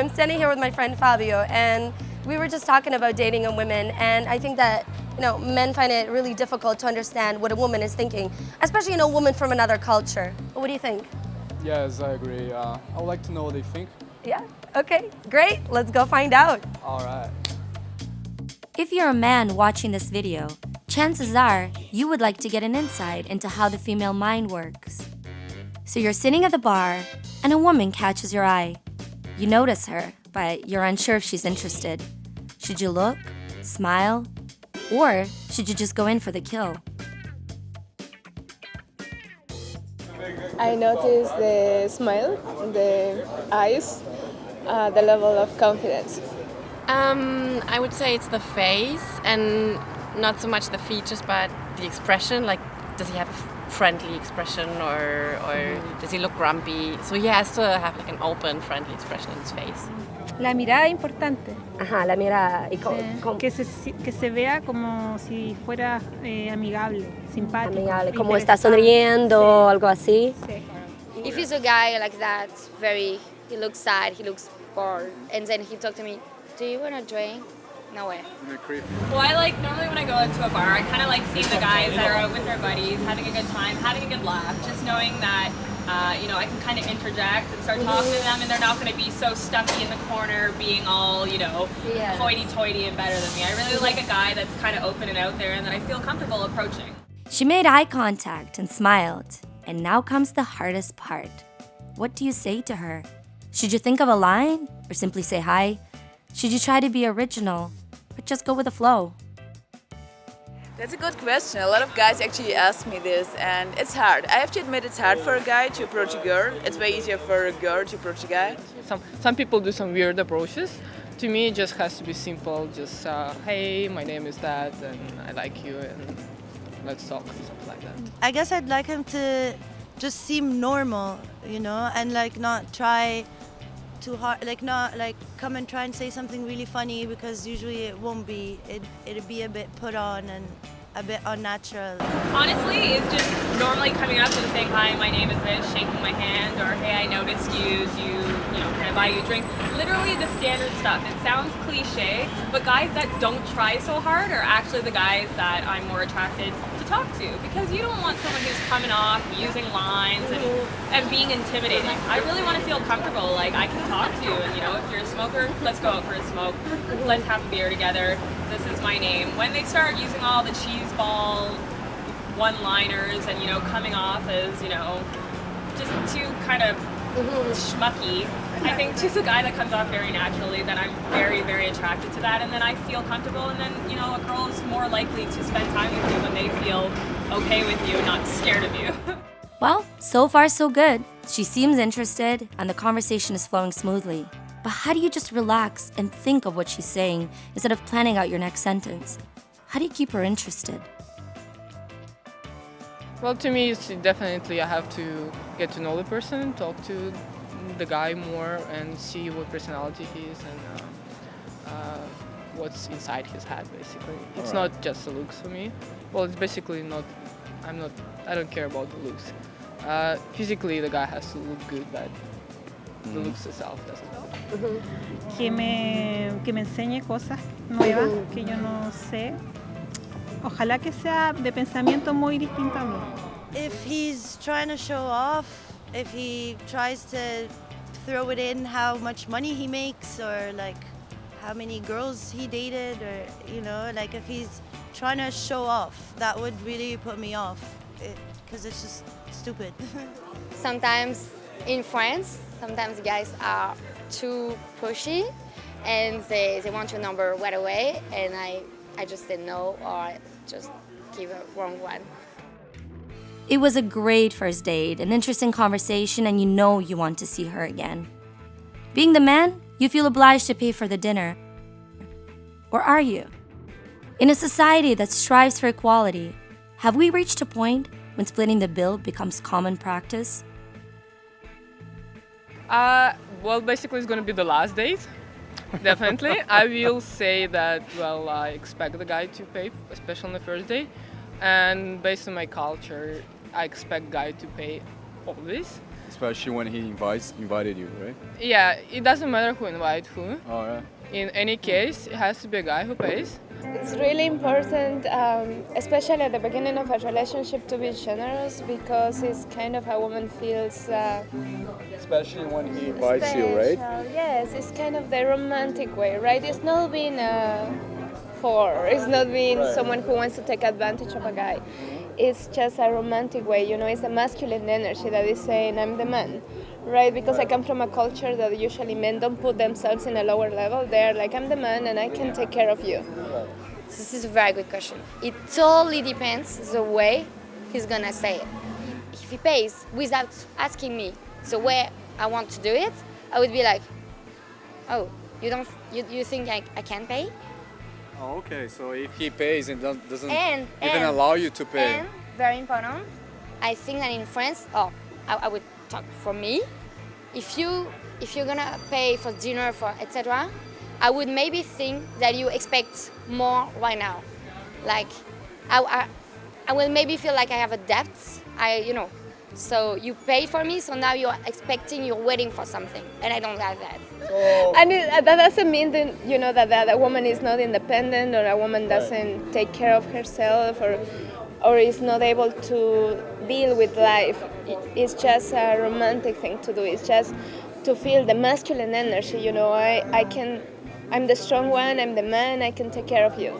I'm standing here with my friend Fabio, and we were just talking about dating and women, and I think that men find it really difficult to understand what a woman is thinking, especially a woman from another culture. What do you think? Yes, I agree. I would like to know what they think. Yeah, okay, great. Let's go find out. All right. If you're a man watching this video, chances are you would like to get an insight into how the female mind works. So you're sitting at the bar, and a woman catches your eye. You notice her, but you're unsure if she's interested. Should you look, smile, or should you just go in for the kill? I notice the smile, the eyes, the level of confidence. I would say it's the face and not so much the features, but the expression. Like, does he have a friendly expression or does he look grumpy? So he has to have like an open, friendly expression in his face. La mirada es importante. Ajá, la mirada. Y Que se vea como si fuera amigable, simpático. amigable, como está sonriendo, algo así. Sí. If he's a guy like that, he looks sad, he looks bored, and then he talked to me, do you want a drink? No way. Well, normally when I go into a bar, I kind of like seeing the guys that are out with their buddies, having a good time, having a good laugh, just knowing that, I can kind of interject and start talking to them, and they're not going to be so stuffy in the corner, being all, hoity-toity and better than me. I really like a guy that's kind of open and out there and that I feel comfortable approaching. She made eye contact and smiled. And now comes the hardest part. What do you say to her? Should you think of a line or simply say hi? Should you try to be original or just go with the flow? That's a good question. A lot of guys actually ask me this, and it's hard. I have to admit it's hard for a guy to approach a girl. It's way easier for a girl to approach a guy. Some people do some weird approaches. To me, it just has to be simple. Just, hey, my name is that, and I like you, and let's talk, something like that. I guess I'd like him to just seem normal, and not try too hard, not come and try and say something really funny, because usually it won't be. It'd be a bit put on and a bit unnatural. Honestly, it's just normally coming up and saying, hi, my name is this, shaking my hand, or hey, I noticed you, can I buy you a drink? Literally the standard stuff. It sounds cliche, but guys that don't try so hard are actually the guys that I'm more attracted to talk to, because you don't want someone who's coming off, using lines, and being intimidating. I really want to feel comfortable, like I can talk to you, and if you're a smoker, let's go out for a smoke, let's have a beer together, this is my name. When they start using all the cheese ball one-liners and, coming off as, just too kind of schmucky, I think just a guy that comes off very naturally, then I'm very, very attracted to that, and then I feel comfortable, and then, a girl is more likely to spend time with you when they feel okay with you, not scared of you. Well, so far so good. She seems interested and the conversation is flowing smoothly. But how do you just relax and think of what she's saying instead of planning out your next sentence? How do you keep her interested? Well, to me, it's definitely I have to get to know the person, talk to the guy more, and see what personality he is and what's inside his head, basically. It's not just the looks for me. Well, it's basically not. I don't care about the looks. Physically, the guy has to look good, but the looks itself doesn't. Que me enseñe cosas nuevas que yo no sé. Ojalá que sea de pensamiento muy distinto a mí. If he's trying to show off, if he tries to throw it in how much money he makes, or how many girls he dated, or if he's trying to show off, that would really put me off, because it's just stupid. Sometimes in France, sometimes guys are too pushy and they want your number right away, and I just say no, or I just give a wrong one. It was a great first date, an interesting conversation, and you want to see her again. Being the man, you feel obliged to pay for the dinner. Or are you? In a society that strives for equality, have we reached a point when splitting the bill becomes common practice? Well, basically it's going to be the last date, definitely. I will say that, I expect the guy to pay, especially on the first date. And based on my culture, I expect guy to pay always. especially when he invited you, right? Yeah, it doesn't matter who invites who. Oh, yeah. In any case, it has to be a guy who pays. It's really important, especially at the beginning of a relationship, to be generous because it's kind of a woman feels Especially when he invites you, right? special. Yes, it's kind of the romantic way, right? It's not being a whore. It's not being someone who wants to take advantage of a guy. It's just a romantic way, you know. It's a masculine energy that is saying, "I'm the man." Right, because I come from a culture that usually men don't put themselves in a lower level. They're like, I'm the man and I can take care of you. This is a very good question. It totally depends the way he's gonna say it. If he pays without asking me the way I want to do it, I would be like, oh, you think I can pay? Oh, okay. So if he pays and doesn't And allow you to pay. And very important, I think that in France, I would talk for me. If you're gonna pay for dinner for etc., I would maybe think that you expect more right now. Like I will maybe feel like I have a debt. So you paid for me, so now you're expecting, you're waiting for something, and I don't like that. And that doesn't mean that, you know, that a woman is not independent or a woman doesn't take care of herself or is not able to deal with life. It's just a romantic thing to do. It's just to feel the masculine energy, you know. I'm the strong one, I'm the man, I can take care of you.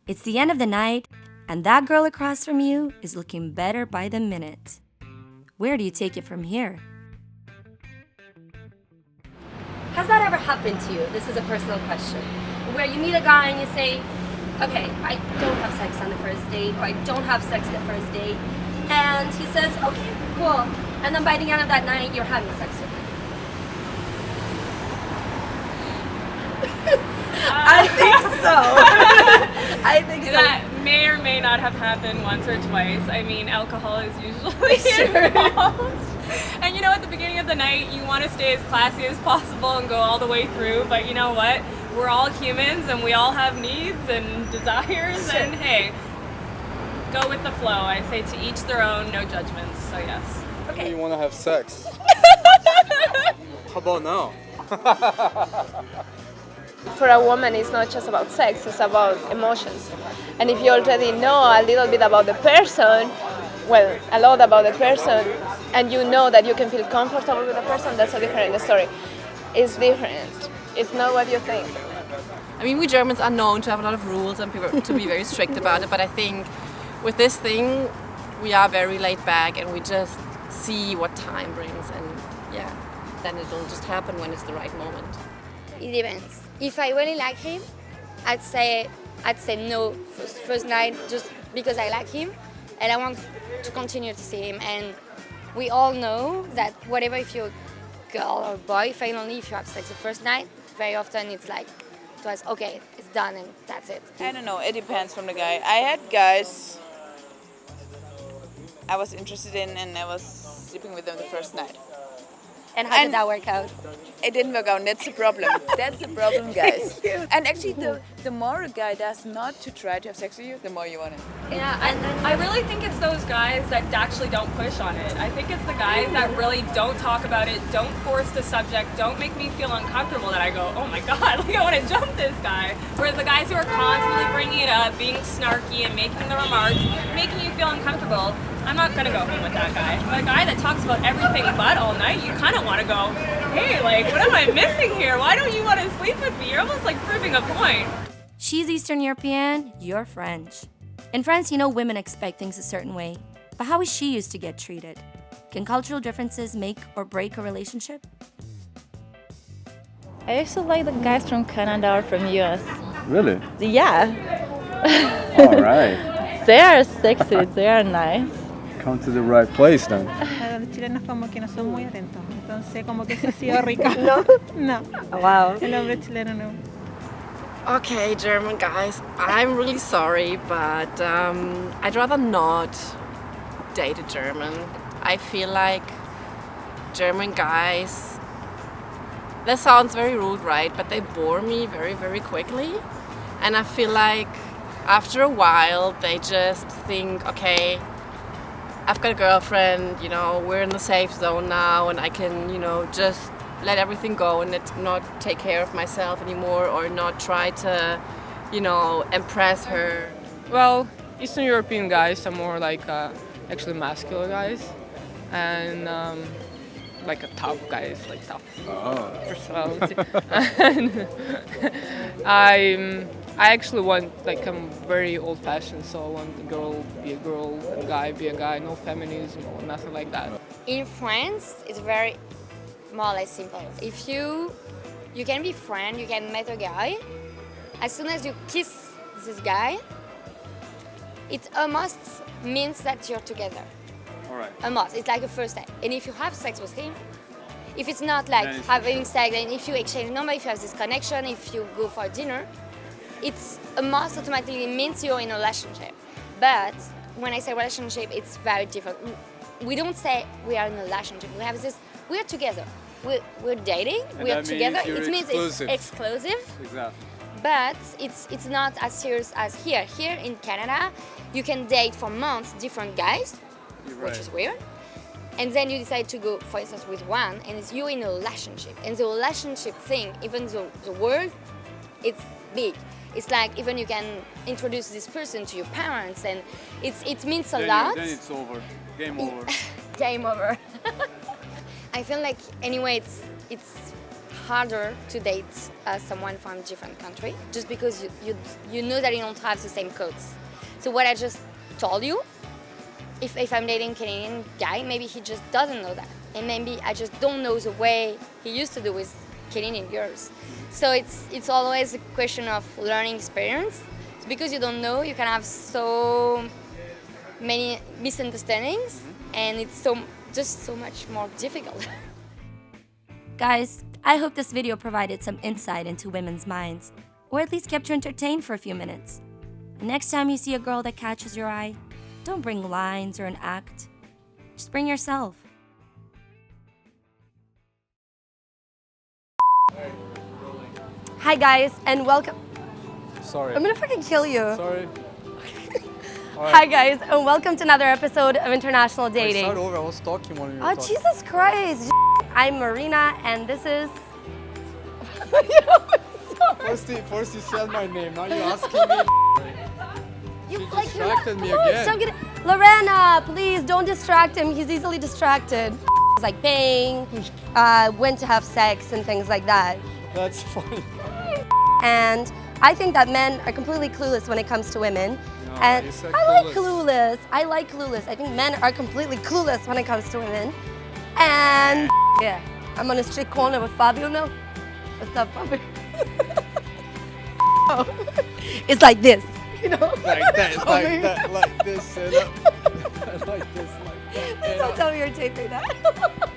It's the end of the night, and that girl across from you is looking better by the minute. Where do you take it from here? Has that ever happened to you? This is a personal question. Where you meet a guy and you say, okay, I don't have sex on the first date, or I don't have sex the first date. And he says, okay, cool. And then by the end of that night, you're having sex with him. I think so. I think so. That may or may not have happened once or twice. I mean, alcohol is usually involved. And you know, at the beginning of the night, you want to stay as classy as possible and go all the way through. But you know what? We're all humans and we all have needs and desires. Sure. And hey, go with the flow. I say to each their own, no judgments. So yes. Okay. You want to have sex? How about now? For a woman, it's not just about sex, it's about emotions. And if you already know a little bit about the person, well, a lot about the person, and you know that you can feel comfortable with the person, that's a different story. It's different. It's not what you think. I mean, we Germans are known to have a lot of rules and to be very strict about it, but I think with this thing, we are very laid back and we just see what time brings, and yeah, then it'll just happen when it's the right moment. It depends. If I really like him, I'd say no first night just because I like him and I want to continue to see him. And we all know that whatever, if you're a girl or boy, finally if you have sex the first night, very often it's like twice, okay, it's done and that's it. I don't know, it depends from the guy. I had guys I was interested in and I was sleeping with them the first night. And how did that work out? It didn't work out, and that's the problem. That's the problem, guys. And actually, the more a guy does not to try to have sex with you, the more you want it. Yeah, I really think it's those guys that actually don't push on it. I think it's the guys that really don't talk about it, don't force the subject, don't make me feel uncomfortable that I go, oh my god, like I want to jump this guy. Whereas the guys who are constantly bringing it up, being snarky and making the remarks, making you feel uncomfortable, I'm not gonna go home with that guy. But a guy that talks about everything but all night, you kind of want to go, hey, like, what am I missing here? Why don't you want to sleep with me? You're almost like proving a point. She's Eastern European, you're French. In France, you know women expect things a certain way. But how is she used to get treated? Can cultural differences make or break a relationship? I actually like the guys from Canada or from US. Really? Yeah. All right. They are sexy, they are nice. Come to the right place then. Los chilenos como que no son muy atentos, entonces como que eso ha sido rica. No? No. Wow. El hombre chileno no. Okay, German guys, I'm really sorry, but I'd rather not date a German. I feel like German guys, that sounds very rude, right? But they bore me very, very quickly. And I feel like after a while, they just think, okay, I've got a girlfriend, you know, we're in the safe zone now, and I can, you know, just let everything go and not take care of myself anymore, or not try to, you know, impress her. Well, Eastern European guys are more like actually masculine guys, and like a tough guys, like tough personality. And I actually want, like, I'm very old-fashioned, so I want a girl be a girl, a guy be a guy, no feminism or nothing like that. In France, it's very more or less simple. If you can be friend, you can meet a guy. As soon as you kiss this guy, it almost means that you're together. All right. Almost. It's like a first step. And if you have sex with him, if it's not like having sex, and if you exchange number, if you have this connection, if you go for dinner, it's almost automatically means you're in a relationship. But when I say relationship, it's very different. We don't say we are in a relationship. We have this, we're together. We're dating, we're together. It means it's exclusive. Exactly. But it's not as serious as here. Here in Canada, you can date for months different guys, which is weird. And then you decide to go, for instance, with one, and you're in a relationship. And the relationship thing, even the word, it's big. It's like even you can introduce this person to your parents, and it means a lot. Then it's over. Game over. Game over. I feel like anyway it's harder to date someone from a different country, just because you know that you don't have the same codes. So what I just told you, if I'm dating a Canadian guy, maybe he just doesn't know that, and maybe I just don't know the way he used to do with Canadian girls. So it's always a question of learning experience. It's because you don't know, you can have so many misunderstandings, and it's just so much more difficult. Guys, I hope this video provided some insight into women's minds, or at least kept you entertained for a few minutes. And next time you see a girl that catches your eye, don't bring lines or an act. Just bring yourself. Hi guys, and welcome. Sorry. I'm gonna fucking kill you. Sorry. Hi guys, and welcome to another episode of International Dating. Start over. I was talking when you were Oh talking. Jesus Christ! I'm Marina, and this is. First you said my name. Now you're asking me. You She distracted me again. Lorena, please don't distract him. He's easily distracted. He's like paying, when to have sex and things like that. That's funny. And I think that men are completely clueless when it comes to women. No, And you said I like clueless. I like clueless. I think men are completely clueless when it comes to women. And yeah, I'm on a street corner with Fabio now. What's up, Fabio? It's like this, you know? Like that, like that, like this, like this, like that. Please don't tell me you're taping that.